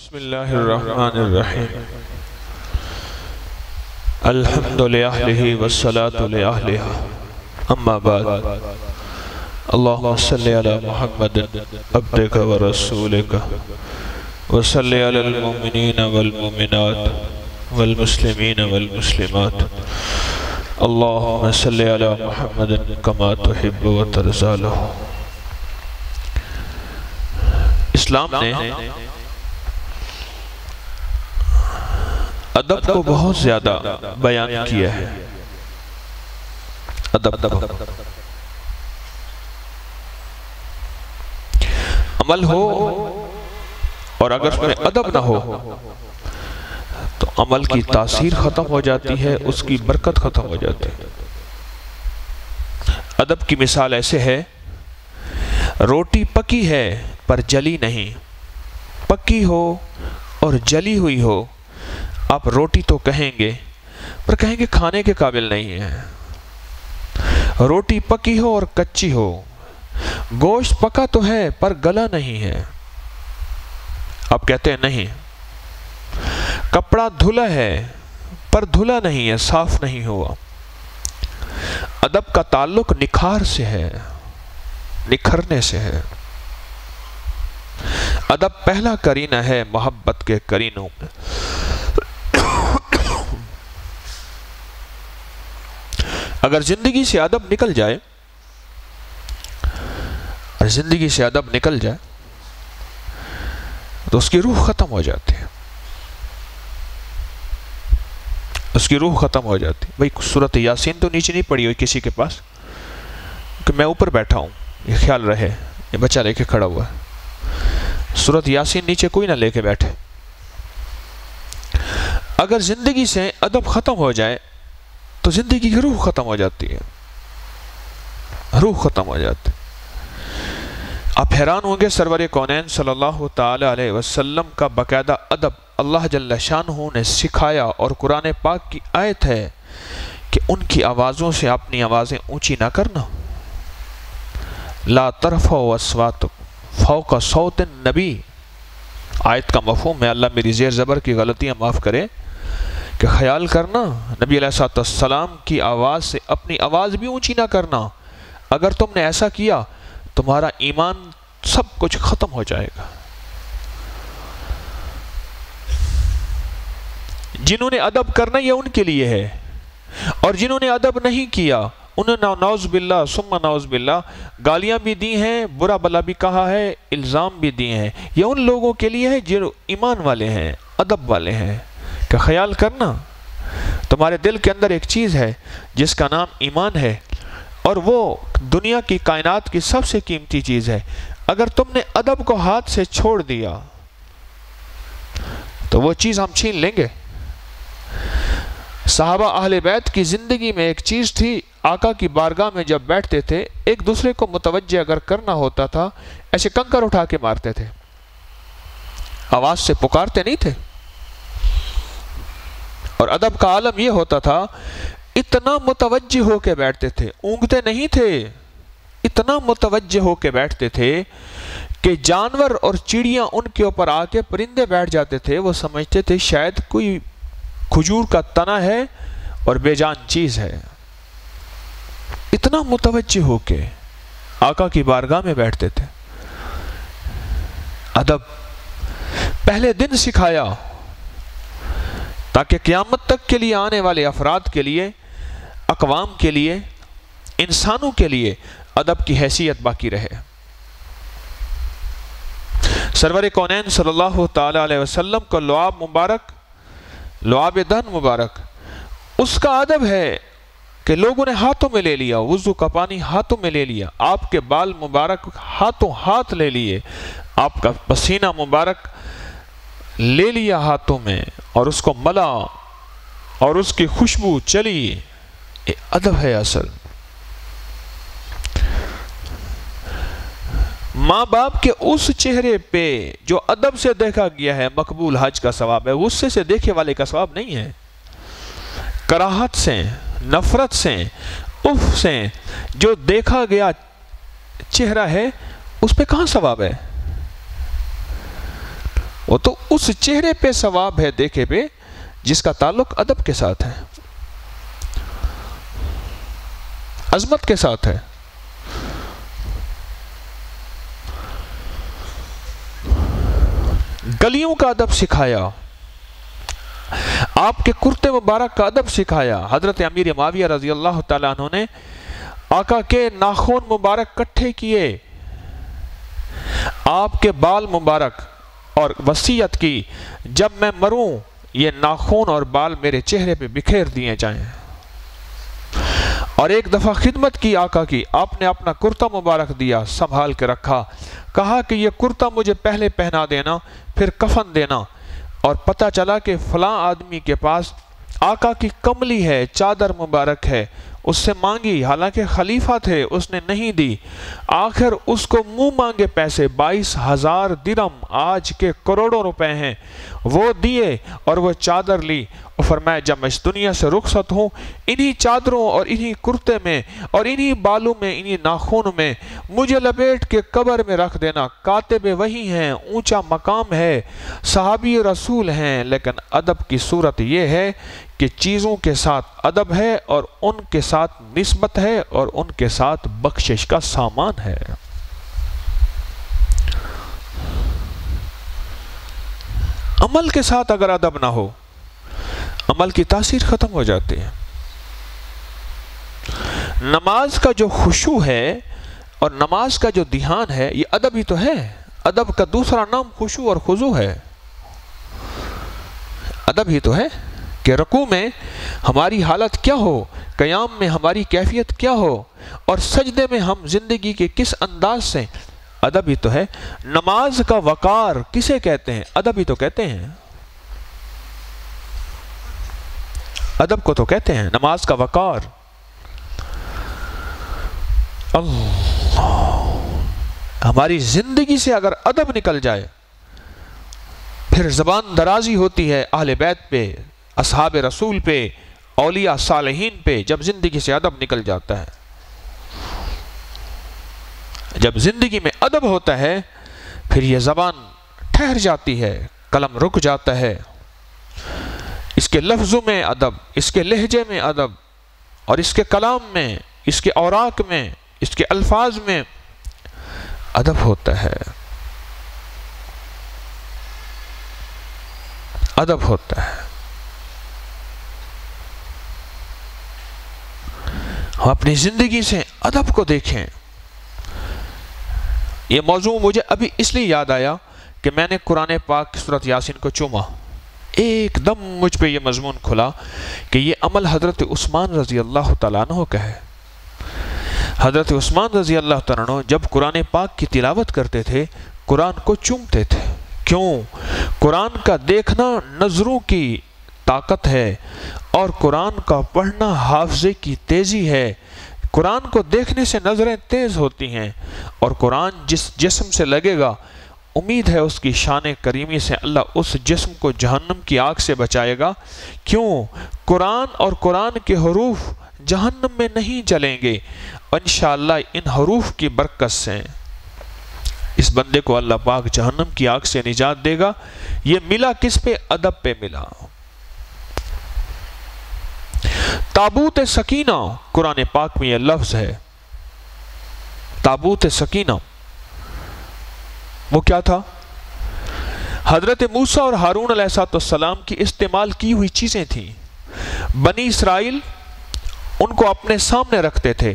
بسم اللہ الرحمن الرحیم الحمد للہ والصلاة لأہلہ اما بعد اللہم صلی علی محمد عبدک ورسولک وصلی علی المؤمنین والمؤمنات والمسلمین والمسلمات اللہم صلی علی محمد کما تحب و ترضی لہ۔ اسلام نے ادب کو بہت زیادہ بیان کیا ہے۔ ادب عمل ہو اور اگر اس میں ادب نہ ہو تو عمل کی تاثیر ختم ہو جاتی ہے، اس کی برکت ختم ہو جاتی ہے۔ ادب کی مثال ایسے ہے، روٹی پکی ہے پر جلی نہیں، پکی ہو اور جلی ہوئی ہو آپ روٹی تو کہیں گے پر کہیں گے کھانے کے قابل نہیں ہے۔ روٹی پکی ہو اور کچی ہو، گوشت پکا تو ہے پر گلا نہیں ہے، آپ کہتے ہیں نہیں۔ کپڑا دھلا ہے پر دھلا نہیں ہے، صاف نہیں ہوا۔ ادب کا تعلق نکھار سے ہے، نکھرنے سے ہے۔ ادب پہلا کرینہ ہے محبت کے کرینوں میں۔ اگر زندگی سے ادب نکل جائے، اور زندگی سے ادب نکل جائے تو اس کی روح ختم ہو جاتی ہے، اس کی روح ختم ہو جاتی ہے۔ بھئی سورۃ یاسین تو نیچے نہیں پڑھی ہوئی کسی کے پاس کہ میں اوپر بیٹھا ہوں، یہ خیال رہے یہ بچہ لے کے کھڑا ہوا ہے۔ سورۃ یاسین نیچے کوئی نہ لے کے بیٹھے۔ اگر زندگی سے ادب ختم ہو جائے تو زندگی کی روح ختم ہو جاتی ہے، روح ختم ہو جاتی ہے۔ آپ حیران ہوں گے، سرور کونین صلی اللہ تعالی علیہ وسلم کا باقاعدہ ادب اللہ جل شانہ نے سکھایا، اور قرآن پاک کی آیت ہے کہ ان کی آوازوں سے اپنی آوازیں اونچی نہ کرنا۔ لا ترفعوا اصواتکم فوق صوت النبی، آیت کا مفہوم ہے، اللہ میری زیر زبر کی غلطیاں معاف کرے، کہ خیال کرنا نبی علیہ السلام کی آواز سے اپنی آواز بھی اونچی نہ کرنا۔ اگر تم نے ایسا کیا تمہارا ایمان سب کچھ ختم ہو جائے گا۔ جنہوں نے ادب کرنا یہ ان کے لیے ہے، اور جنہوں نے ادب نہیں کیا انہوں نے نعوذ باللہ ثم نعوذ باللہ گالیاں بھی دی ہیں، برا بلا بھی کہا ہے، الزام بھی دیے ہیں۔ یہ ان لوگوں کے لیے ہے جو ایمان والے ہیں، ادب والے ہیں، کہ خیال کرنا تمہارے دل کے اندر ایک چیز ہے جس کا نام ایمان ہے، اور وہ دنیا کی کائنات کی سب سے قیمتی چیز ہے۔ اگر تم نے ادب کو ہاتھ سے چھوڑ دیا تو وہ چیز ہم چھین لیں گے۔ صحابہ اہل بیت کی زندگی میں ایک چیز تھی، آقا کی بارگاہ میں جب بیٹھتے تھے ایک دوسرے کو متوجہ اگر کرنا ہوتا تھا ایسے کنکر اٹھا کے مارتے تھے، آواز سے پکارتے نہیں تھے۔ اور ادب کا عالم یہ ہوتا تھا، اتنا متوجہ ہو کے بیٹھتے تھے، اونگتے نہیں تھے، اتنا متوجہ ہو کے بیٹھتے تھے کہ جانور اور چڑیاں ان کے اوپر آ کے، پرندے بیٹھ جاتے تھے، وہ سمجھتے تھے شاید کوئی کھجور کا تنا ہے اور بے جان چیز ہے۔ اتنا متوجہ ہو کے آقا کی بارگاہ میں بیٹھتے تھے۔ ادب پہلے دن سکھایا تاکہ قیامت تک کے لیے آنے والے افراد کے لیے، اقوام کے لیے، انسانوں کے لیے ادب کی حیثیت باقی رہے۔ سرور کونین صلی اللہ تعالی علیہ وسلم کو لعاب مبارک، لعاب دہن مبارک، اس کا ادب ہے کہ لوگوں نے ہاتھوں میں لے لیا، وضو کا پانی ہاتھوں میں لے لیا، آپ کے بال مبارک ہاتھوں ہاتھ لے لیے، آپ کا پسینہ مبارک لے لیا ہاتھوں میں اور اس کو ملا اور اس کی خوشبو چلی۔ یہ ادب ہے اصل۔ ماں باپ کے اس چہرے پہ جو ادب سے دیکھا گیا ہے مقبول حج کا ثواب ہے، غصے سے دیکھے والے کا ثواب نہیں ہے۔ کراہت سے، نفرت سے، اف سے جو دیکھا گیا چہرہ ہے اس پہ کہاں ثواب ہے؟ وہ تو اس چہرے پہ ثواب ہے دیکھے پہ جس کا تعلق ادب کے ساتھ ہے، عظمت کے ساتھ ہے۔ گلیوں کا ادب سکھایا، آپ کے کرتے مبارک کا ادب سکھایا۔ حضرت امیر معاویہ رضی اللہ تعالیٰ عنہ نے آقا کے ناخن مبارک کٹھے کیے، آپ کے بال مبارک، اور وصیت کی جب میں مروں یہ ناخن اور بال میرے چہرے پہ بکھیر دیے جائیں۔ اور ایک دفعہ خدمت کی آقا کی، آپ نے اپنا کرتا مبارک دیا، سنبھال کے رکھا، کہا کہ یہ کرتا مجھے پہلے پہنا دینا پھر کفن دینا۔ اور پتہ چلا کہ فلاں آدمی کے پاس آقا کی کملی ہے، چادر مبارک ہے، اس سے مانگی، حالانکہ خلیفہ تھے، اس نے نہیں دی۔ آخر اس کو منہ مانگے پیسے 22,000 درہم، آج کے کروڑوں روپے ہیں، وہ دیے اور وہ چادر لی، اور فرمایا جب میں اس دنیا سے رخصت ہوں انہی چادروں اور انہی کرتے میں اور انہی بالوں میں، انہی ناخن میں مجھے لپیٹ کے قبر میں رکھ دینا۔ کاتب وہی ہیں، اونچا مقام ہے، صحابی رسول ہیں، لیکن ادب کی صورت یہ ہے کہ چیزوں کے ساتھ ادب ہے اور ان کے ساتھ نسبت ہے اور ان کے ساتھ بخشش کا سامان ہے۔ عمل کے ساتھ اگر ادب نہ ہو، عمل کی تاثیر ختم ہو جاتی ہے۔ نماز کا جو خشوع ہے اور نماز کا جو دھیان ہے یہ ادب ہی تو ہے۔ ادب کا دوسرا نام خشوع اور خضوع ہے۔ ادب ہی تو ہے کہ رکوع میں ہماری حالت کیا ہو، قیام میں ہماری کیفیت کیا ہو، اور سجدے میں ہم زندگی کے کس انداز سے، ادب ہی تو ہے۔ نماز کا وقار کسے کہتے ہیں؟ ادب ہی تو کہتے ہیں۔ ادب کو تو کہتے ہیں نماز کا وقار۔ اللہ، ہماری زندگی سے اگر ادب نکل جائے پھر زبان درازی ہوتی ہے اہل بیت پہ، اصحاب رسول پہ، اولیاء صالحین پہ، جب زندگی سے ادب نکل جاتا ہے۔ جب زندگی میں ادب ہوتا ہے پھر یہ زبان ٹھہر جاتی ہے، قلم رک جاتا ہے، اس کے لفظوں میں ادب، اس کے لہجے میں ادب، اور اس کے کلام میں، اس کے اوراق میں، اس کے الفاظ میں ادب ہوتا ہے، ادب ہوتا ہے۔ ہم اپنی زندگی سے ادب کو دیکھیں۔ یہ موضوع مجھے ابھی اس لیے یاد آیا کہ میں نے قرآن پاک کی سورۃ یاسین کو چوما، ایک دم مجھ پہ یہ مضمون کھلا کہ یہ عمل حضرت عثمان رضی اللہ تعالیٰ عنہ کا ہے۔ حضرت عثمان رضی اللہ تعالیٰ عنہ جب قرآن پاک کی تلاوت کرتے تھے قرآن کو چومتے تھے۔ کیوں؟ قرآن کا دیکھنا نظروں کی طاقت ہے، اور قرآن کا پڑھنا حافظے کی تیزی ہے۔ قرآن کو دیکھنے سے نظریں تیز ہوتی ہیں، اور قرآن جس جسم سے لگے گا امید ہے اس کی شان کریمی سے اللہ اس جسم کو جہنم کی آگ سے بچائے گا۔ کیوں؟ قرآن اور قرآن کے حروف جہنم میں نہیں جلیں گے، انشاءاللہ ان حروف کی برکت سے اس بندے کو اللہ پاک جہنم کی آگ سے نجات دے گا۔ یہ ملا کس پہ؟ ادب پہ ملا۔ تابوت سکینہ، قرآن پاک میں یہ لفظ ہے، تابوت سکینہ وہ کیا تھا؟ حضرت موسیٰ اور ہارون علیہ السلام کی استعمال کی ہوئی چیزیں تھیں۔ بنی اسرائیل ان کو اپنے سامنے رکھتے تھے،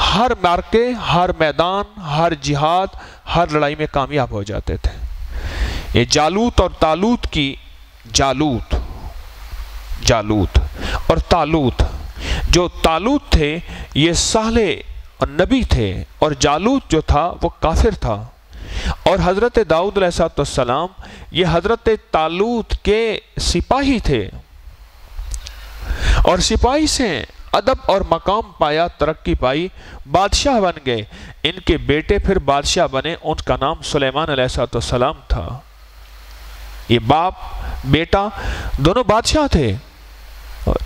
ہر مارکے، ہر میدان، ہر جہاد، ہر لڑائی میں کامیاب ہو جاتے تھے۔ یہ جالوت اور طالوت کی، جالوت اور طالوت، جو طالوت تھے یہ صالح اور نبی تھے، اور جالوت جو تھا وہ کافر تھا، اور حضرت داؤد علیہ السلام یہ حضرت طالوت کے سپاہی تھے، اور سپاہی سے ادب اور مقام پایا، ترقی پائی، بادشاہ بن گئے۔ ان کے بیٹے پھر بادشاہ بنے، ان کا نام سلیمان علیہ السلام تھا۔ یہ باپ بیٹا دونوں بادشاہ تھے،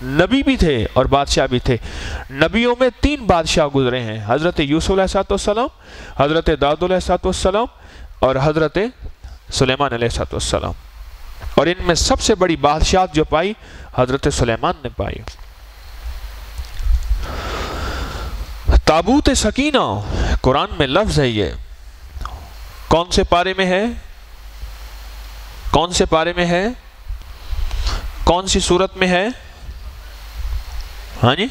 نبی بھی تھے اور بادشاہ بھی تھے۔ نبیوں میں 3 بادشاہ گزرے ہیں، حضرت یوسف علیہ السلام، حضرت داؤد علیہ السلام اور حضرت سلیمان علیہ السلام، اور ان میں سب سے بڑی بادشاہت جو پائی حضرت سلیمان نے پائی۔ تابوت سکینہ قرآن میں لفظ ہے، یہ کون سے پارے میں ہے؟ کون سے پارے میں ہے؟ کون سی سورت میں ہے؟ ہاں جی،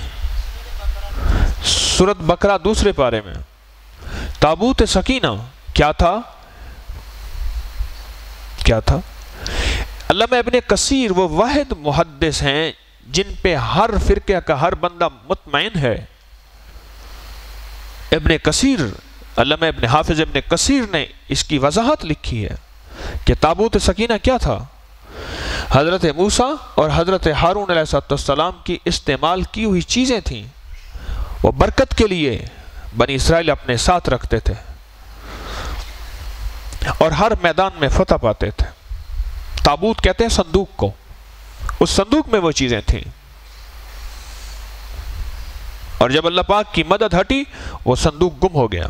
سورت بقرہ دوسرے پارے میں۔ تابوت سکینہ کیا تھا؟ کیا تھا؟ علامہ ابن کثیر وہ واحد محدث ہیں جن پہ ہر فرقہ کا ہر بندہ مطمئن ہے۔ ابن کثیر، علامہ ابن حافظ ابن کثیر نے اس کی وضاحت لکھی ہے کہ تابوت سکینہ کیا تھا۔ حضرت موسیٰ اور حضرت ہارون علیہ السلام کی استعمال کی ہوئی چیزیں تھیں، وہ برکت کے لیے بنی اسرائیل اپنے ساتھ رکھتے تھے اور ہر میدان میں فتح پاتے تھے۔ تابوت کہتے ہیں صندوق کو، اس صندوق میں وہ چیزیں تھیں، اور جب اللہ پاک کی مدد ہٹی وہ صندوق گم ہو گیا۔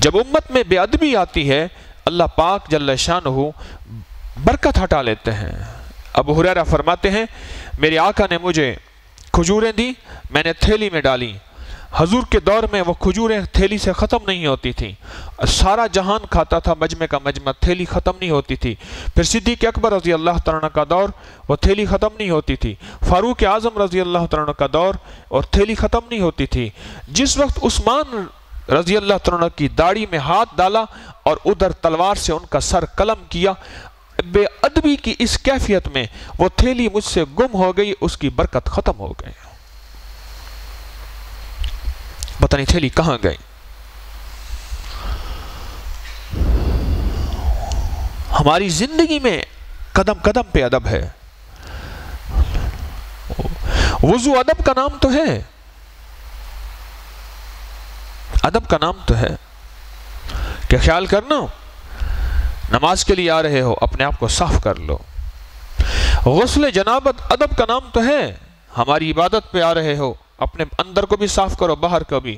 جب امت میں بے ادبی آتی ہے اللہ پاک جل شانہ برکت ہٹا لیتے ہیں۔ ابو ہریرہ فرماتے ہیں میرے آقا نے مجھے کھجوریں دی، میں نے تھیلی میں ڈالی، حضور کے دور میں وہ کھجوریں تھیلی سے ختم نہیں ہوتی تھیں، سارا جہان کھاتا تھا مجمع کا مجمع، تھیلی ختم نہیں ہوتی تھی۔ پھر صدیق اکبر رضی اللہ تعالیٰ عنہ کا دور، وہ تھیلی ختم نہیں ہوتی تھی۔ فاروق اعظم رضی اللہ تعالیٰ عنہ کا دور، اور تھیلی ختم نہیں ہوتی تھی۔ جس وقت عثمان رضی اللہ تعالیٰ عنہ کی داڑھی میں ہاتھ ڈالا اور ادھر تلوار سے ان کا سر قلم کیا، بے ادبی کی اس کیفیت میں وہ تھیلی مجھ سے گم ہو گئی، اس کی برکت ختم ہو گئی، پتہ نہیں تھیلی کہاں گئی۔ ہماری زندگی میں قدم قدم پہ ادب ہے۔ وضو ادب کا نام تو ہے، ادب کا نام تو ہے کہ خیال کرنا نماز کے لیے آ رہے ہو اپنے آپ کو صاف کر لو۔ غسل جنابت ادب کا نام تو ہے، ہماری عبادت پہ آ رہے ہو اپنے اندر کو بھی صاف کرو باہر کو بھی۔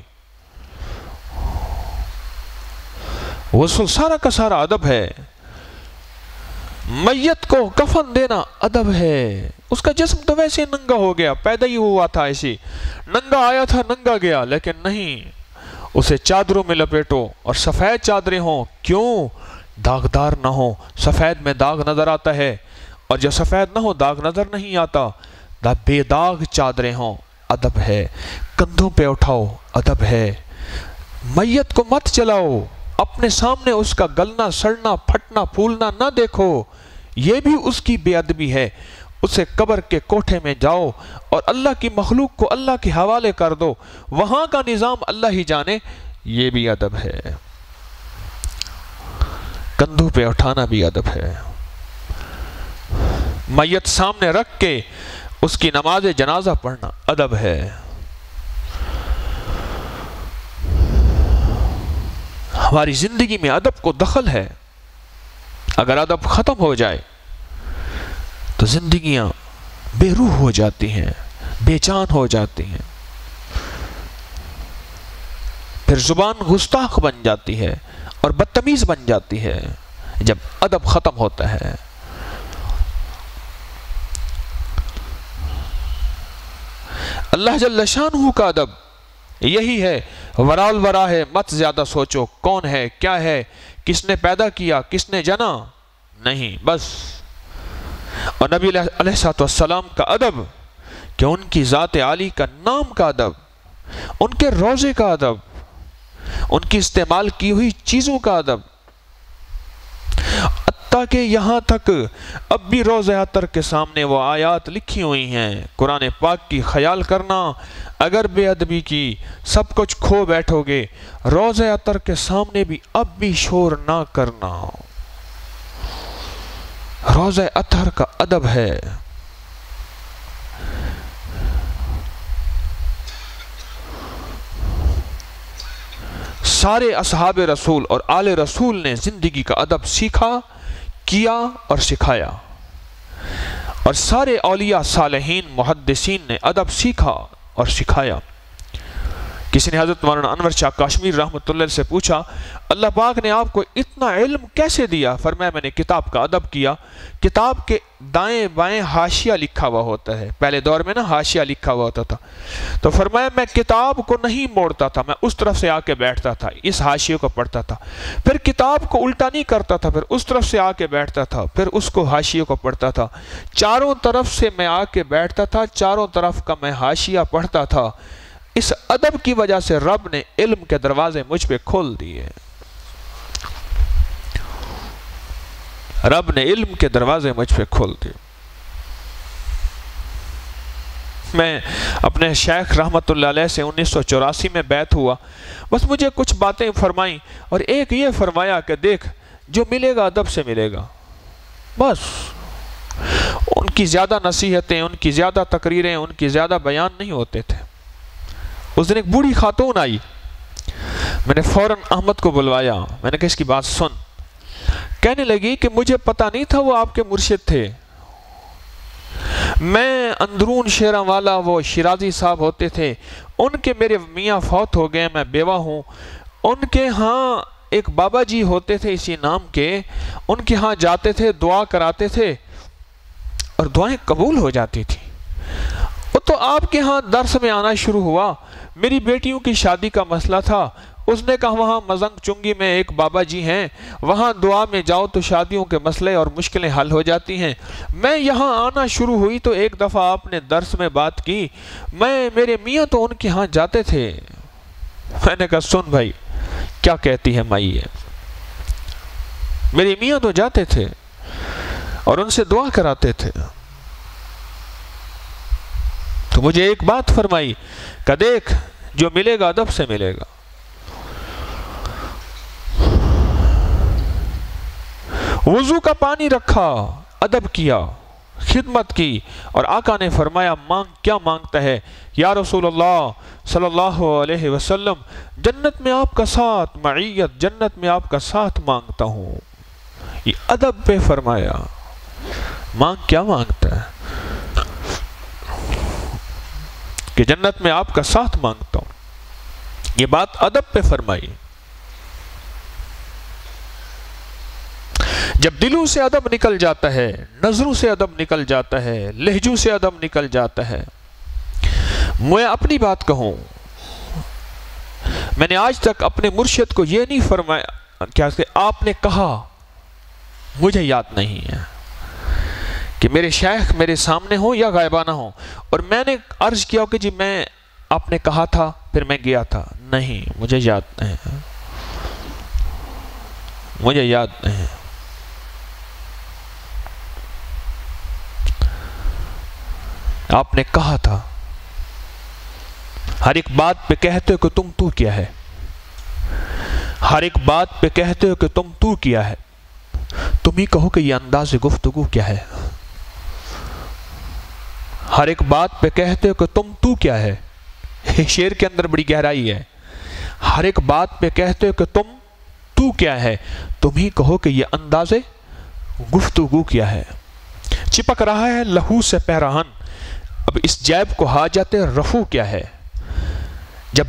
غسل سارا کا سارا ادب ہے۔ میت کو کفن دینا ادب ہے، اس کا جسم تو ویسے ننگا ہو گیا، پیدا ہی ہوا تھا ایسی، ننگا آیا تھا ننگا گیا، لیکن نہیں، اسے چادروں میں لپیٹو اور سفید چادریں ہوں، کیوں؟ داغدار نہ ہو۔ سفید میں داغ نظر آتا ہے، اور جو سفید نہ ہو داغ نظر نہیں آتا۔ بے داغ چادریں ہوں، ادب ہے۔ کندھوں پہ اٹھاؤ، ادب ہے۔ میت کو مت چلاؤ، اپنے سامنے اس کا گلنا سڑنا پھٹنا پھولنا نہ دیکھو، یہ بھی اس کی بے ادبی ہے۔ اسے قبر کے کوٹھے میں جاؤ اور اللہ کی مخلوق کو اللہ کے حوالے کر دو، وہاں کا نظام اللہ ہی جانے، یہ بھی ادب ہے۔ کندھوں پہ اٹھانا بھی ادب ہے۔ میت سامنے رکھ کے اس کی نماز جنازہ پڑھنا ادب ہے۔ ہماری زندگی میں ادب کو دخل ہے۔ اگر ادب ختم ہو جائے تو زندگیاں بے روح ہو جاتی ہیں، بے جان ہو جاتی ہیں، پھر زبان گستاخ بن جاتی ہے اور بدتمیز بن جاتی ہے جب ادب ختم ہوتا ہے۔ اللہ جل شانہ کا ادب یہی ہے، ورال ورا ہے، مت زیادہ سوچو کون ہے کیا ہے، کس نے پیدا کیا کس نے جنا، نہیں بس۔ اور نبی علیہ السلام کا ادب کہ ان کی ذات عالی کا نام کا ادب، ان کے روزے کا ادب، ان کی استعمال کی ہوئی چیزوں کا ادب، حتیٰ کہ یہاں تک اب بھی روضہ اطہر کے سامنے وہ آیات لکھی ہوئی ہیں قرآن پاک کی، خیال کرنا اگر بے ادبی کی سب کچھ کھو بیٹھو گے، روضہ اطہر کے سامنے بھی اب بھی شور نہ کرنا۔ روضہ اطہر کا ادب ہے۔ سارے اصحاب رسول اور آل رسول نے زندگی کا ادب سیکھا، کیا اور سکھایا، اور سارے اولیاء صالحین محدثین نے ادب سیکھا اور سکھایا۔ کسی نے حضرت مولانا انور شاہ کاشمیر رحمۃ اللہ سے پوچھا اللہ پاک نے آپ کو اتنا علم کیسے دیا؟ فرمایا میں نے کتاب کا ادب کیا. کتاب کے دائیں بائیں حاشیہ لکھا ہوا ہوتا ہے، پہلے دور میں نا حاشیہ لکھا ہوا ہوتا تھا، تو فرمایا میں کتاب کو نہیں موڑتا تھا، میں اس طرف سے آ کے بیٹھتا تھا، اس حاشیے کو پڑھتا تھا، پھر کتاب کو الٹا نہیں کرتا تھا، پھر اس طرف سے آ کے بیٹھتا تھا، پھر اس کو حاشیے کو پڑھتا تھا، چاروں طرف سے میں آ کے بیٹھتا تھا، چاروں طرف کا میں حاشیہ پڑھتا تھا. اس ادب کی وجہ سے رب نے علم کے دروازے مجھ پہ کھول دیے. رب نے علم کے دروازے مجھ پہ کھول دیے. میں اپنے شیخ رحمت اللہ علیہ سے 1984 میں بیعت ہوا، بس مجھے کچھ باتیں فرمائیں اور ایک یہ فرمایا کہ دیکھ جو ملے گا ادب سے ملے گا. بس ان کی زیادہ نصیحتیں، ان کی زیادہ تقریریں، ان کی زیادہ بیان نہیں ہوتے تھے. اس دن ایک بوڑھی خاتون آئی، میں نے فوراً احمد کو بلوایا، میں نے کہا اس کی بات سن. کہنے لگی کہ مجھے پتہ نہیں تھا وہ آپ کے مرشد تھے. میں اندرون شیراں والا وہ شیرازی صاحب ہوتے تھے، ان کے میرے میاں فوت ہو گئے، میں بیوہ ہوں. ان کے ہاں ایک بابا جی ہوتے تھے اسی نام کے، ان کے ہاں جاتے تھے، دعا کراتے تھے اور دعائیں قبول ہو جاتی تھی. وہ تو آپ کے ہاں درس میں آنا شروع ہوا. میری بیٹیوں کی شادی کا مسئلہ تھا، اس نے کہا وہاں مزنگ چنگی میں ایک بابا جی ہیں، وہاں دعا میں جاؤ تو شادیوں کے مسئلے اور مشکلیں حل ہو جاتی ہیں. میں یہاں آنا شروع ہوئی تو ایک دفعہ آپ نے درس میں بات کی، میرے میاں تو ان کے ہاں جاتے تھے. میں نے کہا سن بھائی کیا کہتی ہے مائی ہے، میرے میاں تو جاتے تھے اور ان سے دعا کراتے تھے. تو مجھے ایک بات فرمائی کہ دیکھ جو ملے گا ادب سے ملے گا. وضو کا پانی رکھا، ادب کیا، خدمت کی، اور آقا نے فرمایا مانگ کیا مانگتا ہے؟ یا رسول اللہ صلی اللہ علیہ وسلم جنت میں آپ کا ساتھ، معیت جنت میں آپ کا ساتھ مانگتا ہوں. یہ ادب پہ فرمایا. مانگ کیا مانگتا ہے؟ کہ جنت میں آپ کا ساتھ مانگتا ہوں. یہ بات ادب پہ فرمائی. جب دلوں سے ادب نکل جاتا ہے، نظروں سے ادب نکل جاتا ہے، لہجوں سے ادب نکل جاتا ہے. میں اپنی بات کہوں، میں نے آج تک اپنے مرشد کو یہ نہیں فرمایا کیا کہ آپ نے کہا، مجھے یاد نہیں ہے کہ میرے شیخ میرے سامنے ہوں یا غائبانہ ہوں اور میں نے عرض کیا کہ جی میں آپ نے کہا تھا پھر میں گیا تھا. نہیں، مجھے یاد نہیں ہے، مجھے یاد نہیں ہے. آپ نے کہا تھا. ہر ایک بات پہ کہتے ہو کہ تم تو کیا ہے، ہر ایک بات پہ کہتے ہو کہ تم تو کیا ہے. تم ہی کہو کہ یہ انداز گفتگو کیا ہے. ہر ایک بات پہ کہتے ہو کہ تم تو کیا ہے. شعر کے اندر بڑی گہرائی ہے. ہر ایک بات پہ کہتے ہو کہ تم تو کیا ہے، تم ہی کہو کہ یہ انداز گفتگو کیا ہے. چپک رہا ہے لہو سے پیراہن، اب اس جیب کو حاجت رفو کیا ہے. جب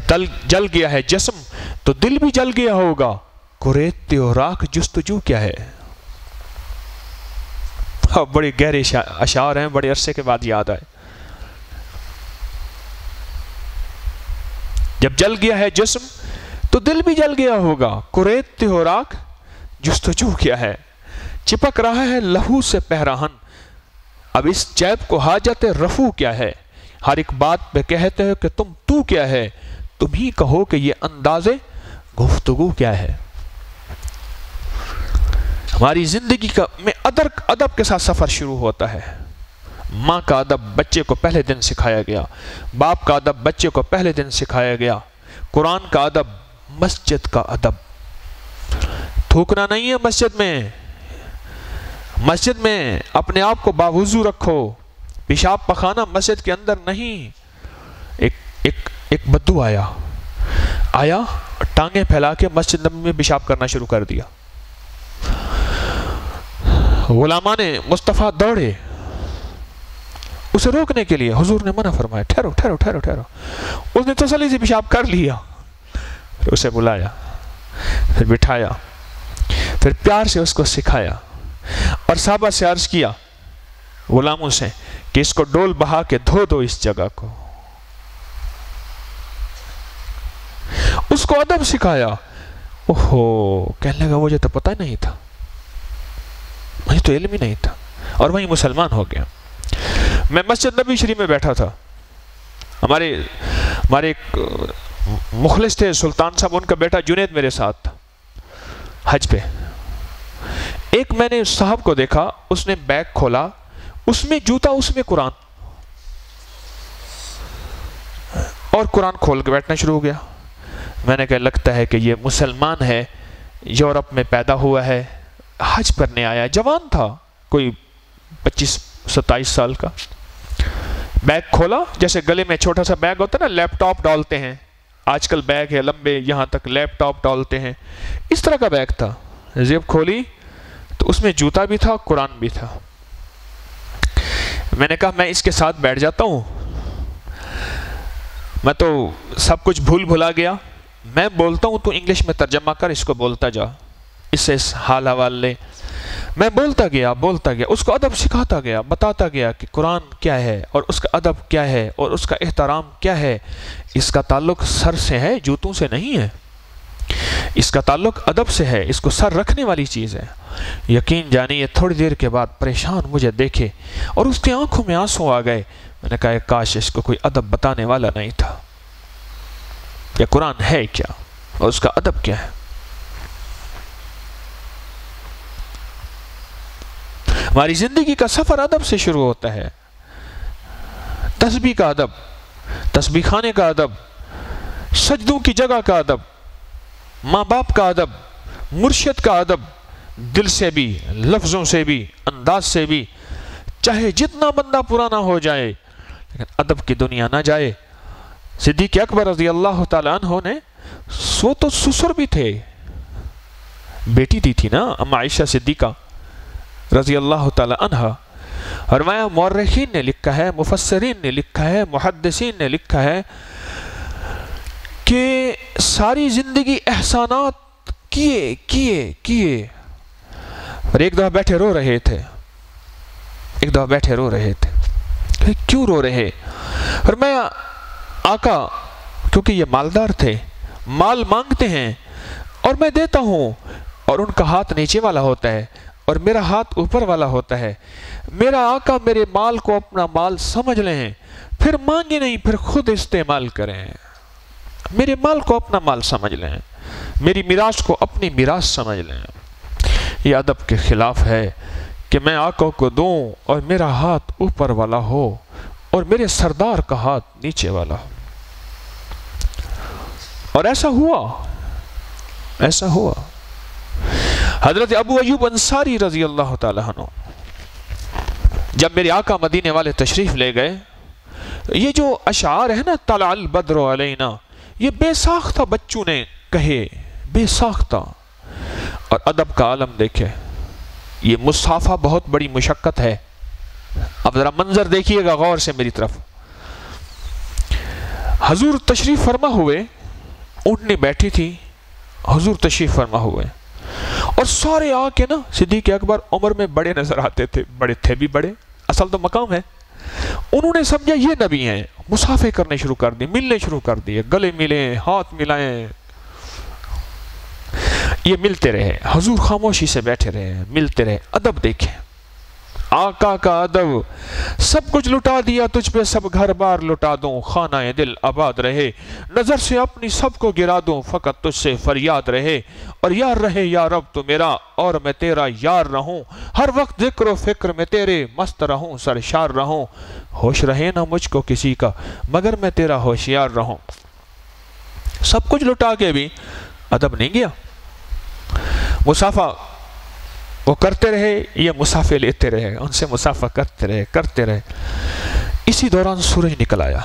جل گیا ہے جسم تو دل بھی جل گیا ہوگا، کوریت و راکھ جستجو کیا ہے. بڑے گہرے اشعار ہیں، بڑے عرصے کے بعد یاد آئے. جب جل گیا ہے جسم تو دل بھی جل گیا ہوگا، کوریت و راکھ جستجو کیا ہے. چپک رہا ہے لہو سے پیراہن، اب اس جیب کو حاجت رفو کیا ہے. ہر ایک بات پہ کہتے ہو کہ تم تو کیا ہے، تم ہی کہو کہ یہ انداز گفتگو کیا ہے. ہماری زندگی کا میں ادب کے ساتھ سفر شروع ہوتا ہے. ماں کا ادب بچے کو پہلے دن سکھایا گیا، باپ کا ادب بچے کو پہلے دن سکھایا گیا. قرآن کا ادب، مسجد کا ادب. تھوکنا نہیں ہے مسجد میں. مسجد میں اپنے آپ کو باوضو رکھو. پیشاب پخانا مسجد کے اندر نہیں. ایک بدو آیا ٹانگیں پھیلا کے مسجد نبوی میں پیشاب کرنا شروع کر دیا. غلامان مصطفیٰ دوڑے اسے روکنے کے لیے حضور نے منع فرمایا، ٹھہرو ٹھہرو ٹھہرو ٹھہرو۔ اس نے تسلی سے پیشاب کر لیا، پھر اسے بلایا، پھر بٹھایا، پھر پیار سے اس کو سکھایا، اور صحابہ سے عرض کیا غلاموں سے کہ اس کو ڈول بہا کے دھو دو اس جگہ کو۔ اس کو ادب سکھایا۔ اوہو، کہنے لگا مجھے تو پتہ نہیں تھا، مجھے تو علم ہی نہیں تھا، اور وہیں مسلمان ہو گیا۔ میں مسجد نبی شریف میں بیٹھا تھا، ہمارے ایک مخلص تھے سلطان صاحب، ان کا بیٹا جنید میرے ساتھ تھا حج پہ۔ ایک میں نے صاحب کو دیکھا، اس نے بیگ کھولا، اس میں جوتا، اس میں قرآن، اور قرآن کھول کے بیٹھنا شروع ہو گیا۔ میں نے کہا لگتا ہے کہ یہ مسلمان ہے، یورپ میں پیدا ہوا ہے، حج کرنے آیا، جوان تھا، کوئی 25-27 سال کا۔ بیگ کھولا، جیسے گلے میں چھوٹا سا بیگ ہوتا ہے نا، لیپ ٹاپ ڈالتے ہیں آج کل، بیگ ہے لمبے، یہاں تک لیپ ٹاپ ڈالتے ہیں، اس طرح کا بیگ تھا۔ زیب کھولی تو اس میں جوتا بھی تھا، قرآن بھی تھا۔ میں نے کہا میں اس کے ساتھ بیٹھ جاتا ہوں، میں تو سب کچھ بھول بھلا گیا، میں بولتا ہوں تو انگلش میں ترجمہ کر، اس کو بولتا جا، اس سے اس حال حوال لے۔ میں بولتا گیا، اس کو ادب سکھاتا گیا، بتاتا گیا کہ قرآن کیا ہے، اور اس کا ادب کیا ہے، اور اس کا احترام کیا ہے۔ اس کا تعلق سر سے ہے، جوتوں سے نہیں ہے، اس کا تعلق ادب سے ہے، اس کو سر رکھنے والی چیز ہے۔ یقین جانیے تھوڑی دیر کے بعد پریشان مجھے دیکھے، اور اس کی آنکھوں میں آنسو آ گئے۔ میں نے کہا کاش اس کو کوئی ادب بتانے والا نہیں تھا، یہ قرآن ہے کیا اور اس کا ادب کیا ہے۔ ہماری زندگی کا سفر ادب سے شروع ہوتا ہے، تسبیح کا ادب، تسبیح خانے کا ادب، سجدوں کی جگہ کا ادب، ماں باپ کا ادب، مرشد کا ادب، دل سے بھی، لفظوں سے بھی، انداز سے بھی، چاہے جتنا بندہ پرانا ہو جائے لیکن ادب کی دنیا نہ جائے۔ صدیق اکبر رضی اللہ تعالیٰ عنہ نے، وہ تو سسر بھی تھے، بیٹی دی تھی نا اما عائشہ صدیقہ رضی اللہ تعالیٰ عنہ۔ فرمایا مورخین نے لکھا ہے، مفسرین نے لکھا ہے، محدثین نے لکھا ہے کہ ساری زندگی احسانات کیے اور ایک دفعہ بیٹھے رو رہے تھے، کیوں رو رہے؟ فرمایا آقا کیونکہ یہ مالدار تھے، مال مانگتے ہیں اور میں دیتا ہوں، اور ان کا ہاتھ نیچے والا ہوتا ہے اور میرا ہاتھ اوپر والا ہوتا ہے۔ میرا آقا میرے مال کو اپنا مال سمجھ لیں، پھر مانگے نہیں، پھر خود استعمال کریں۔ میرے مال کو اپنا مال سمجھ لیں، میری میراث کو اپنی میراث سمجھ لیں۔ یہ ادب کے خلاف ہے کہ میں آقا کو دوں اور میرا ہاتھ اوپر والا ہو اور میرے سردار کا ہاتھ نیچے والا ہو۔ اور ایسا ہوا۔ حضرت ابو ایوب انصاری رضی اللہ تعالیٰ عنہ جب میرے آقا مدینے والے تشریف لے گئے، یہ جو اشعار ہے نا، طلع البدر علینا، یہ بے ساختہ بچوں نے کہے، بے ساختہ۔ اور ادب کا عالم دیکھے، یہ مصافہ بہت بڑی مشقت ہے۔ اب ذرا منظر دیکھیے گا غور سے میری طرف۔ حضور تشریف فرما ہوئے، اونٹنی بیٹھی تھی، حضور تشریف فرما ہوئے، اور سارے آ کے نا صدیق اکبر عمر میں بڑے نظر آتے تھے، بڑے تھے بھی بڑے، اصل تو مقام ہے۔ انہوں نے سمجھا یہ نبی ہیں، مصافحے کرنے شروع کر دی، ملنے شروع کر دیے، گلے ملیں، ہاتھ ملائیں، یہ ملتے رہے۔ حضور خاموشی سے بیٹھے رہے، ملتے رہے۔ ادب دیکھیں، آقا کا ادب، سب کچھ لٹا دیا تجھ پہ، سب گھر بار لٹا دوں، خانہ دل آباد رہے، نظر سے اپنی سب کو گرا دوں، فقط تجھ سے فریاد رہے، اور یار رہے یا رب تو میرا اور میں تیرا یار رہوں، ہر وقت ذکر و فکر میں تیرے مست رہوں، سرشار رہوں، ہوش رہے نہ مجھ کو کسی کا مگر میں تیرا ہوشیار رہوں۔ سب کچھ لٹا کے بھی ادب نہیں گیا، مصافحہ وہ کرتے رہے، یہ مسافے لیتے رہے، ان سے مسافہ کرتے رہے۔ اسی دوران سورج نکل آیا۔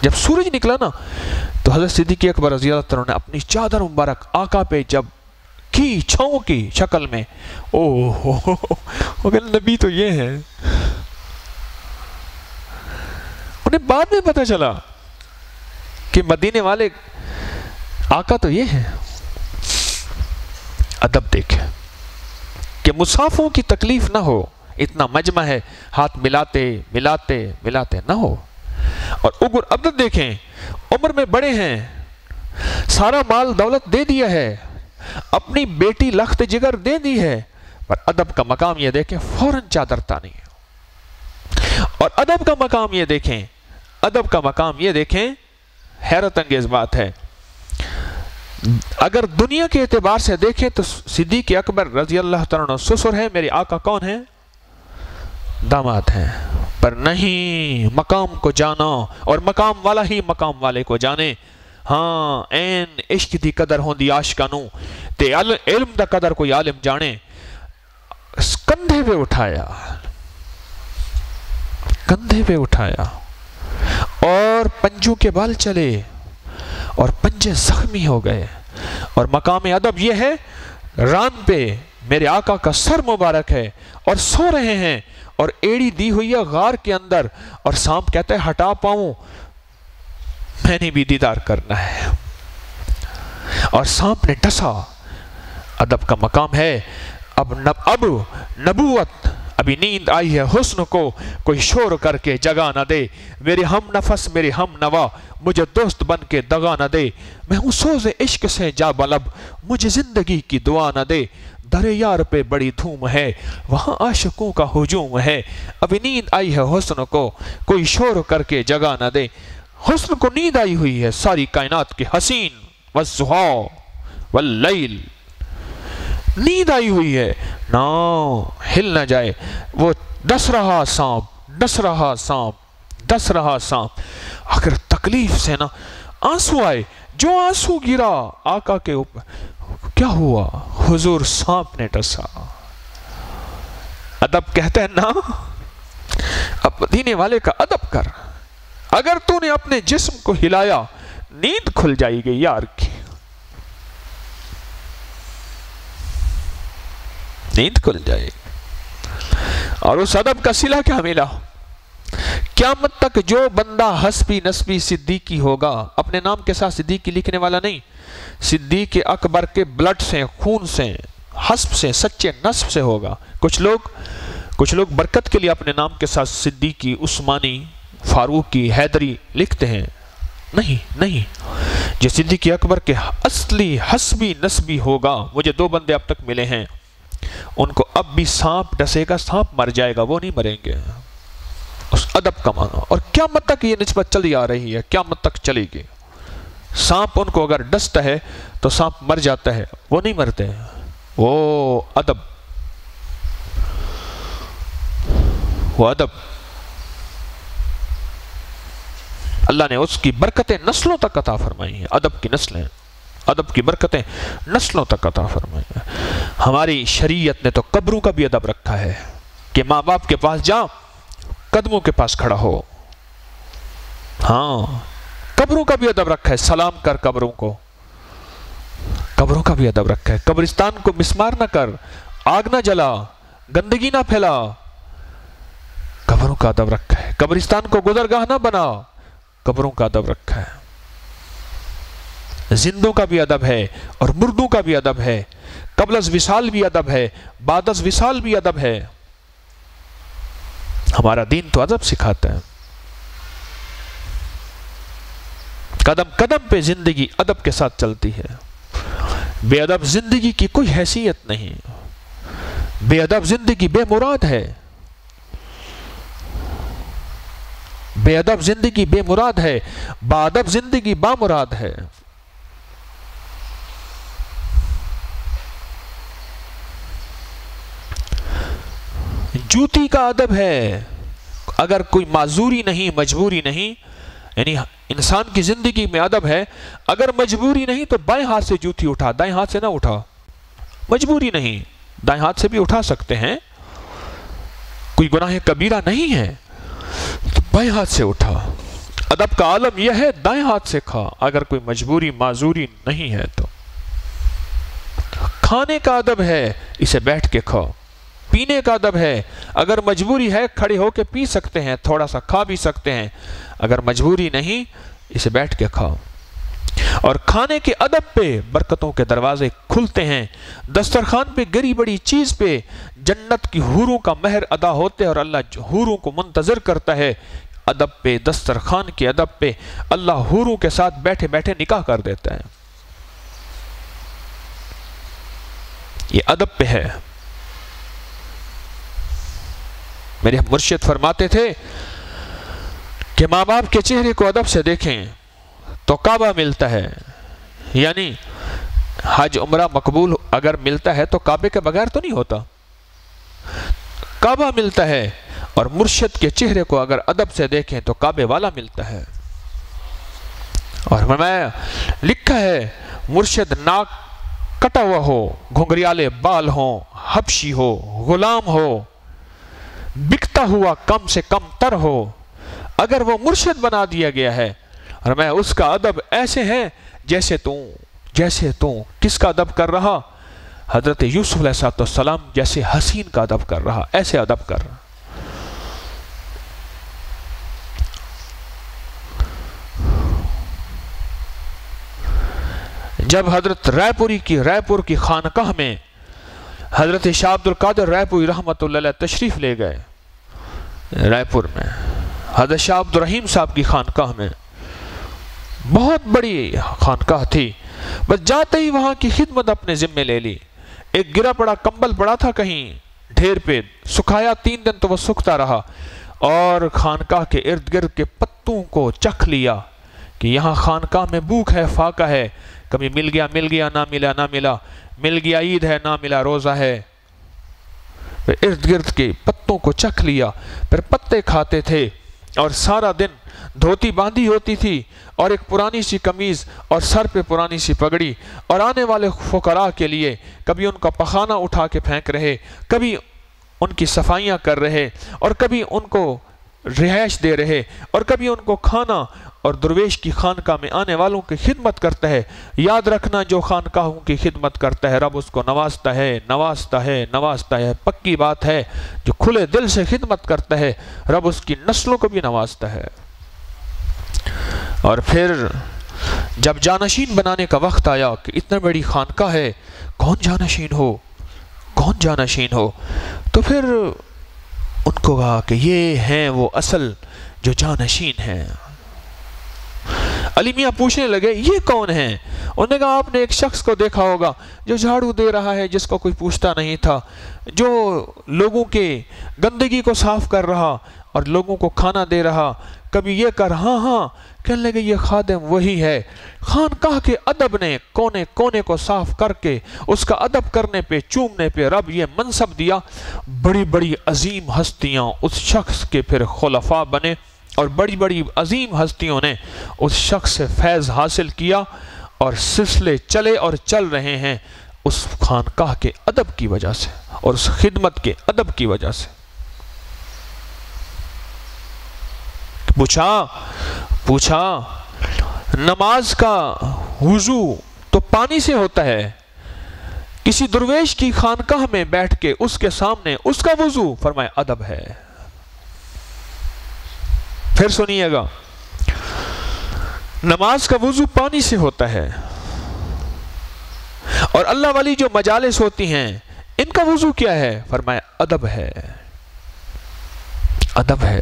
جب سورج نکلا نا تو حضرت صدیق اکبر رضی اللہ عنہ نے اپنی چادر مبارک آقا پہ جب کی، چھاؤں کی شکل میں، وہ کہنے نبی تو یہ ہے۔ انہیں بعد میں پتہ چلا کہ مدینے والے آقا تو یہ ہیں۔ ادب دیکھیں کہ مسافروں کی تکلیف نہ ہو، اتنا مجمع ہے، ہاتھ ملاتے ملاتے ملاتے نہ ہو۔ اور اگر ادب دیکھیں، عمر میں بڑے ہیں، سارا مال دولت دے دیا ہے، اپنی بیٹی لخت جگر دے دی ہے، پر ادب کا مقام یہ دیکھیں فوراً چادر تانی ہے۔ اور ادب کا مقام یہ دیکھیں، ادب کا مقام یہ دیکھیں، حیرت انگیز بات ہے، اگر دنیا کے اعتبار سے دیکھیں تو صدیق اکبر رضی اللہ تعالیٰ عنہ سسر ہیں، میرے آقا کون ہیں؟ داماد ہیں۔ پر نہیں، مقام کو جانا، اور مقام والا ہی مقام والے کو جانے۔ ہاں، این عشق دی قدر ہوں دی عاشقانوں تے علم دا قدر کوئی عالم جانے۔ کندھے پہ اٹھایا، کندھے پہ اٹھایا، اور پنجوں کے بال چلے اور پنجے زخمی ہو گئے۔ اور مقام ادب یہ ہے، ران پہ میرے آقا کا سر مبارک ہے اور سو رہے ہیں، اور ایڑی دی ہوئی ہے غار کے اندر، اور سانپ کہتا ہے ہٹا پاؤں، میں نے بھی دیدار کرنا ہے، اور سانپ نے ڈسا۔ ادب کا مقام ہے، اب نبوت، ابھی نیند آئی ہے حسن کو، کوئی شور کر کے جگا نہ دے، میرے ہم نفس میرے ہم نوا، مجھے دوست بن کے دغا نہ دے، میں ہوں سوز عشق سے جا بلب، مجھے زندگی کی دعا نہ دے، در یار پہ بڑی دھوم ہے، وہاں عاشقوں کا ہجوم ہے، ابھی نیند آئی ہے حسن کو، کوئی شور کر کے جگا نہ دے۔ حسن کو نیند آئی ہوئی ہے ساری کائنات کے حسین والضحیٰ واللیل، نیند آئی ہوئی ہے، نہ ہل نہ جائے، وہ ڈس رہا سانپ، ڈس رہا سانپ، ڈس رہا سانپ۔ اگر تکلیف سے نا آنسو آئے، جو آنسو گرا آقا کے اوپر، کیا ہوا؟ حضور سانپ نے ڈسا۔ ادب کہتے ہیں نا، اب مدینے والے کا ادب کر، اگر تو نے اپنے جسم کو ہلایا نیند کھل جائے گی یار کی، نیند کھل جائے گی۔ اور اس ادب کا صلہ کیا ملا؟ قیامت تک جو بندہ حسبی نسبی صدیقی ہوگا، اپنے نام کے ساتھ صدیقی لکھنے والا نہیں، صدیق اکبر کے بلڈ سے، خون سے، حسب سے، سچے نسب سے ہوگا۔ کچھ لوگ برکت کے لیے اپنے نام کے ساتھ صدیقی، عثمانی، فاروقی، حیدری لکھتے ہیں، نہیں، جو صدیق اکبر کے اصلی حسبی نسبی ہوگا۔ مجھے 2 بندے اب تک ملے ہیں، ان کو اب بھی سانپ ڈسے گا، سانپ مر جائے گا، وہ نہیں مریں گے۔ اس ادب کا معنی، اور قیامت تک یہ نسبت چلی آ رہی ہے، قیامت تک چلے گی۔ سانپ ان کو اگر ڈستا ہے تو سانپ مر جاتا ہے، وہ نہیں مرتے، وہ ادب، وہ ادب۔ اللہ نے اس کی برکتیں نسلوں تک عطا فرمائی ہیں، ادب کی نسلیں، ادب کی برکتیں نسلوں تک عطا فرمائی ہیں۔ ہماری شریعت نے تو قبروں کا بھی ادب رکھا ہے کہ ماں باپ کے پاس جا، قدموں کے پاس کھڑا ہو۔ ہاں، قبروں کا بھی ادب رکھا ہے، سلام کر قبروں کو، قبروں کا بھی ادب رکھا ہے۔ قبرستان کو مسمار نہ کر، آگ نہ جلا، گندگی نہ پھیلا، قبروں کا ادب رکھا ہے۔ قبرستان کو گزرگاہ نہ بنا، قبروں کا ادب رکھا ہے۔ زندوں کا بھی ادب ہے اور مردوں کا بھی ادب ہے، قبل از وصال بھی ادب ہے، بعد از وصال بھی ادب ہے۔ ہمارا دین تو ادب سکھاتا ہے۔ قدم قدم پہ زندگی ادب کے ساتھ چلتی ہے۔ بے ادب زندگی کی کوئی حیثیت نہیں، بے ادب زندگی بے مراد ہے، بے ادب زندگی بے مراد ہے، با ادب زندگی با مراد ہے۔ جوتی کا ادب ہے، اگر کوئی معذوری نہیں، مجبوری نہیں، یعنی انسان کی زندگی میں ادب ہے، اگر مجبوری نہیں تو بائیں ہاتھ سے جوتی اٹھا، دائیں ہاتھ سے نہ اٹھا۔ مجبوری نہیں، دائیں ہاتھ سے بھی اٹھا سکتے ہیں، کوئی گناہ کبیرہ نہیں ہے تو بائیں ہاتھ سے اٹھا۔ ادب کا عالم یہ ہے دائیں ہاتھ سے کھا، اگر کوئی مجبوری معذوری نہیں ہے تو۔ کھانے کا ادب ہے، اسے بیٹھ کے کھا، پینے کا ادب ہے، اگر مجبوری ہے کھڑے ہو کے پی سکتے ہیں، تھوڑا سا کھا بھی سکتے ہیں، اگر مجبوری نہیں اسے بیٹھ کے کھاؤ۔ اور کھانے کے ادب پہ برکتوں کے دروازے کھلتے ہیں، دسترخوان پہ گری بڑی چیز پہ جنت کی حوروں کا مہر ادا ہوتے ہیں، اور اللہ حوروں کو منتظر کرتا ہے۔ ادب پہ، دسترخوان کے ادب پہ اللہ حوروں کے ساتھ بیٹھے بیٹھے نکاح کر دیتا ہے۔ یہ ادب پہ ہے۔ میرے مرشد فرماتے تھے کہ ماں باپ کے چہرے کو ادب سے دیکھیں تو کعبہ ملتا ہے، یعنی حج عمرہ مقبول اگر ملتا ہے تو کعبے کے بغیر تو نہیں ہوتا، کعبہ ملتا ہے۔ اور مرشد کے چہرے کو اگر ادب سے دیکھیں تو کعبے والا ملتا ہے۔ اور میں لکھا ہے مرشد ناک کٹا ہوا ہو، گھنگریالے بال ہوں، حبشی ہو، غلام ہو، بکتا ہوا کم سے کم تر ہو، اگر وہ مرشد بنا دیا گیا ہے، اور میں اس کا ادب ایسے ہے جیسے تو کس کا ادب کر رہا؟ حضرت یوسف علیہ السلام جیسے حسین کا ادب کر رہا، ایسے ادب کر رہا۔ جب حضرت رائے پور کی خانقاہ میں حضرت شاہ عبد القادر رائے پوری رحمت اللہ علیہ تشریف لے گئے، رائے پور میں حضرت شاہ عبد الرحیم صاحب کی خانقاہ میں، بہت بڑی خانقاہ تھی، بس جاتے ہی وہاں کی خدمت اپنے ذمے لے لی۔ ایک گرا پڑا کمبل پڑا تھا کہیں ڈھیر پہ، سکھایا 3 دن تو وہ سکھتا رہا، اور خانقاہ کے ارد گرد کے پتوں کو چکھ لیا کہ یہاں خانقاہ میں بھوک ہے، فاقہ ہے، کبھی مل گیا نہ ملا، مل گیا عید ہے نہ ملا روزہ ہے۔ پھر ارد گرد کے پتوں کو چکھ لیا، پھر پتے کھاتے تھے، اور سارا دن دھوتی باندھی ہوتی تھی، اور ایک پرانی سی قمیض، اور سر پہ پرانی سی پگڑی، اور آنے والے فقراء کے لیے کبھی ان کا پخانہ اٹھا کے پھینک رہے، کبھی ان کی صفائیاں کر رہے، اور کبھی ان کو رہائش دے رہے، اور کبھی ان کو کھانا، اور درویش کی خانقاہ میں آنے والوں کی خدمت کرتا ہے۔ یاد رکھنا جو خانقاہوں کی خدمت کرتا ہے رب اس کو نوازتا ہے، پکی بات ہے، جو کھلے دل سے خدمت کرتا ہے رب اس کی نسلوں کو بھی نوازتا ہے۔ اور پھر جب جانشین بنانے کا وقت آیا کہ اتنا بڑی خانقاہ ہے، کون جانشین ہو، تو پھر ان کو کہا کہ یہ ہیں وہ اصل جو جانشین ہیں۔ علی میاں پوچھنے لگے یہ کون ہیں؟ انہوں نے کہا آپ نے ایک شخص کو دیکھا ہوگا جو جھاڑو دے رہا ہے، جس کو کوئی پوچھتا نہیں تھا، جو لوگوں کے گندگی کو صاف کر رہا اور لوگوں کو کھانا دے رہا، کبھی یہ کر ہاں کہنے لگے یہ خادم وہی ہے۔ خانقاہ کے ادب نے کونے کونے کو صاف کر کے اس کا ادب کرنے پہ، چومنے پہ رب یہ منصب دیا۔ بڑی بڑی عظیم ہستیاں اس شخص کے پھر خلفاء بنے، اور بڑی بڑی عظیم ہستیوں نے اس شخص سے فیض حاصل کیا، اور سلسلے چلے اور چل رہے ہیں اس خانقاہ کے ادب کی وجہ سے، اور اس خدمت کے ادب کی وجہ سے۔ پوچھا نماز کا وضو تو پانی سے ہوتا ہے، کسی درویش کی خانقاہ میں بیٹھ کے اس کے سامنے اس کا وضو، فرمایا ادب ہے۔ پھر سنیے گا، نماز کا وضو پانی سے ہوتا ہے، اور اللہ والی جو مجالس ہوتی ہیں ان کا وضو کیا ہے؟ فرمایا ادب ہے، ادب ہے۔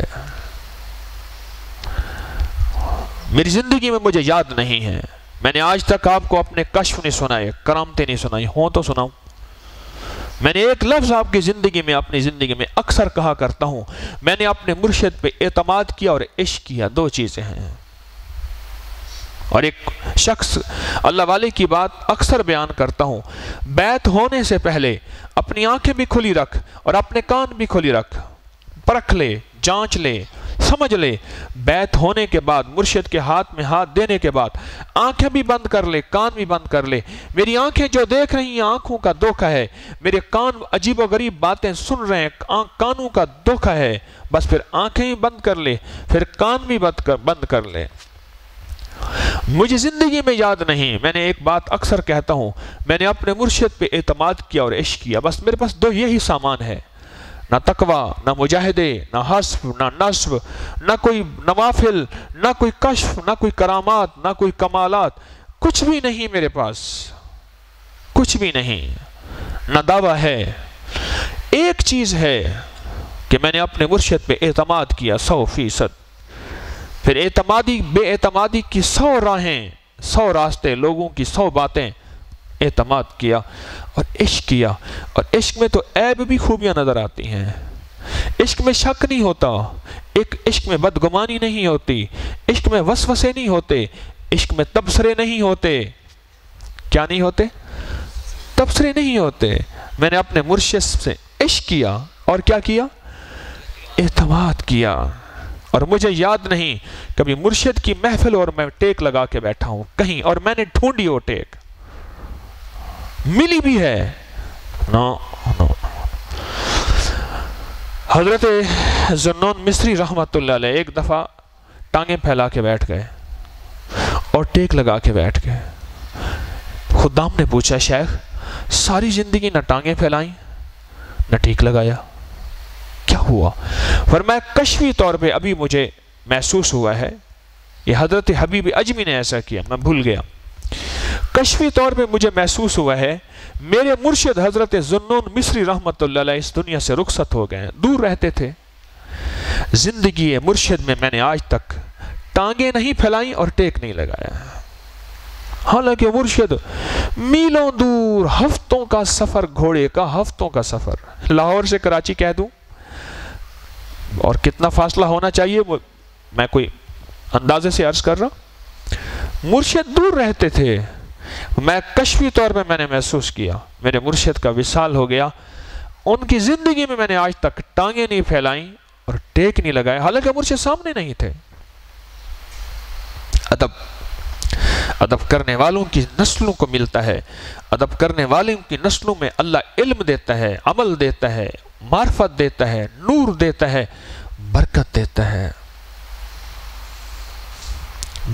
میری زندگی میں مجھے یاد نہیں ہے، میں نے آج تک آپ کو اپنے کشف نہیں سنائے، کرامتیں نہیں سنائی، ہوں تو سناؤں۔ میں نے ایک لفظ آپ کی زندگی میں، اپنی زندگی میں اکثر کہا کرتا ہوں، میں نے اپنے مرشد پہ اعتماد کیا اور عشق کیا، 2 چیزیں ہیں۔ اور ایک شخص اللہ والے کی بات اکثر بیان کرتا ہوں، بیعت ہونے سے پہلے اپنی آنکھیں بھی کھلی رکھ اور اپنے کان بھی کھلی رکھ، پرکھ لے، جانچ لے، سمجھ لے۔ بیعت ہونے کے بعد، مرشد کے ہاتھ میں ہاتھ دینے کے بعد آنکھیں بھی بند کر لے، کان بھی بند کر لے۔ میری آنکھیں جو دیکھ رہی ہیں آنکھوں کا دھوکہ ہے، میرے کان عجیب و غریب باتیں سن رہے ہیں، کانوں کا دھوکہ ہے، بس پھر آنکھیں بھی بند کر لے، پھر کان بھی بند کر لے۔ مجھے زندگی میں یاد نہیں، میں نے ایک بات اکثر کہتا ہوں، میں نے اپنے مرشد پہ اعتماد کیا اور عشق کیا، بس میرے پاس 2 یہی سامان ہے۔ نہ تقوی، نہ مجاہدے، نہ حسب، نہ نصب، نہ کوئی نوافل، نہ کوئی کشف، نہ کوئی کرامات، نہ کوئی کمالات، کچھ بھی نہیں میرے پاس، کچھ بھی نہیں، نہ دعویٰ ہے۔ ایک چیز ہے کہ میں نے اپنے مرشد پہ اعتماد کیا 100%، پھر بے اعتمادی کی 100 راہیں، 100 راستے، لوگوں کی 100 باتیں، اعتماد کیا اور عشق کیا۔ اور عشق میں تو عیب بھی خوبیاں نظر آتی ہیں، عشق میں شک نہیں ہوتا، عشق میں بدگمانی نہیں ہوتی، عشق میں وسوسے نہیں ہوتے، عشق میں تبصرے نہیں ہوتے۔ کیا نہیں ہوتے؟ تبصرے نہیں ہوتے۔ میں نے اپنے مرشد سے عشق کیا اور کیا کیا؟ اعتماد کیا۔ اور مجھے یاد نہیں کبھی مرشد کی محفل اور میں ٹیک لگا کے بیٹھا ہوں کہیں، اور میں نے ڈھونڈی وہ ٹیک، ملی بھی ہے؟ نو۔ حضرت ذوالنون مصری رحمت اللہ علیہ ایک دفعہ ٹانگیں پھیلا کے بیٹھ گئے اور ٹیک لگا کے بیٹھ گئے۔ خدام نے پوچھا شیخ ساری زندگی نہ ٹانگیں پھیلائیں نہ ٹیک لگایا، کیا ہوا؟ فرمایا کشفی طور پہ ابھی مجھے محسوس ہوا ہے، یہ حضرت حبیب اجمی نے ایسا کیا، میں بھول گیا، کشفی طور پہ مجھے محسوس ہوا ہے میرے مرشد حضرت ذوالنون مصری رحمت اللہ علیہ اس دنیا سے رخصت ہو گئے، دور رہتے تھے۔ زندگی مرشد میں نے آج تک ٹانگیں نہیں پھیلائیں اور ٹیک نہیں لگایا، حالانکہ مرشد میلوں دور، ہفتوں کا سفر، گھوڑے کا ہفتوں کا سفر، لاہور سے کراچی کہہ دوں اور کتنا فاصلہ ہونا چاہیے میں کوئی اندازے سے عرض کر رہا، مرشد دور رہتے تھے۔ میں کشفی طور پہ میں نے محسوس کیا میرے مرشد کا وصال ہو گیا، ان کی زندگی میں نے آج تک ٹانگیں نہیں پھیلائیں اور ٹیک نہیں لگائے، حالانکہ مرشد سامنے نہیں تھے۔ ادب کرنے والوں کی نسلوں کو ملتا ہے، ادب کرنے والوں کی نسلوں میں اللہ علم دیتا ہے، عمل دیتا ہے، معرفت دیتا ہے، نور دیتا ہے، برکت دیتا ہے،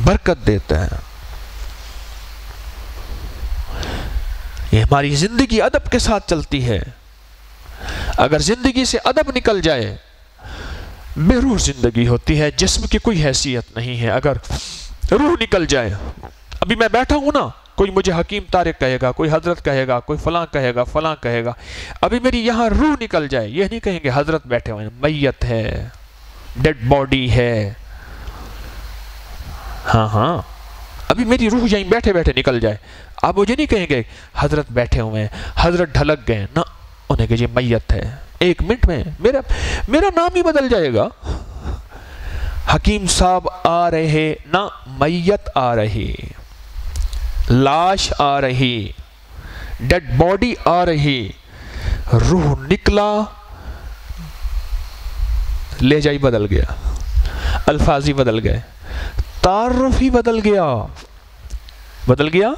برکت دیتا ہے۔ یہ ہماری زندگی ادب کے ساتھ چلتی ہے، اگر زندگی سے ادب نکل جائے بے روح زندگی ہوتی ہے، جسم کی کوئی حیثیت نہیں ہے۔ اگر روح نکل جائے، ابھی میں بیٹھا ہوں نا، کوئی مجھے حکیم طارق کہے گا، کوئی حضرت کہے گا، کوئی فلاں کہے گا، فلاں کہے گا، ابھی میری یہاں روح نکل جائے، یہ نہیں کہیں گے حضرت بیٹھے ہوئے ہیں، میت ہے، ڈیڈ باڈی ہے، ہاں ابھی میری روح یہیں بیٹھے بیٹھے نکل جائے، آپ مجھے نہیں کہیں گے حضرت بیٹھے ہوئے ہیں، حضرت ڈھلک گئے، نہ، انہیں کہ یہ میت ہے، ایک منٹ میں میرا نام ہی بدل جائے گا، حکیم صاحب آ رہے نہ میت آ رہی، لاش آ رہی، ڈیڈ باڈی آ رہی، روح نکلا، لہجہ ہی بدل گیا، الفاظ ہی بدل گئے، تعارف ہی بدل گیا، بدل گیا،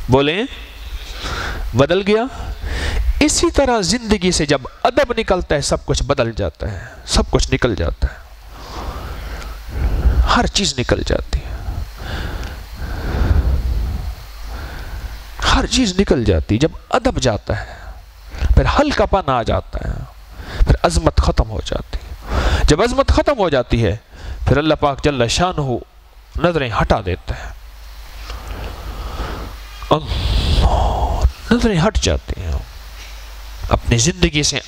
بولیں بدل گیا۔ اسی طرح زندگی سے جب ادب نکلتا ہے سب کچھ بدل جاتا ہے، سب کچھ نکل جاتا ہے، ہر چیز نکل جاتی ہے، ہر چیز نکل جاتی، جب ادب جاتا ہے پھر ہلکا پن آ جاتا ہے، پھر عظمت ختم ہو جاتی ہے، جب عظمت ختم ہو جاتی ہے پھر اللہ پاک جل شانہ نظریں ہٹا دیتا ہے، نظریں ہٹ جاتی ہیں، اپنی زندگی سے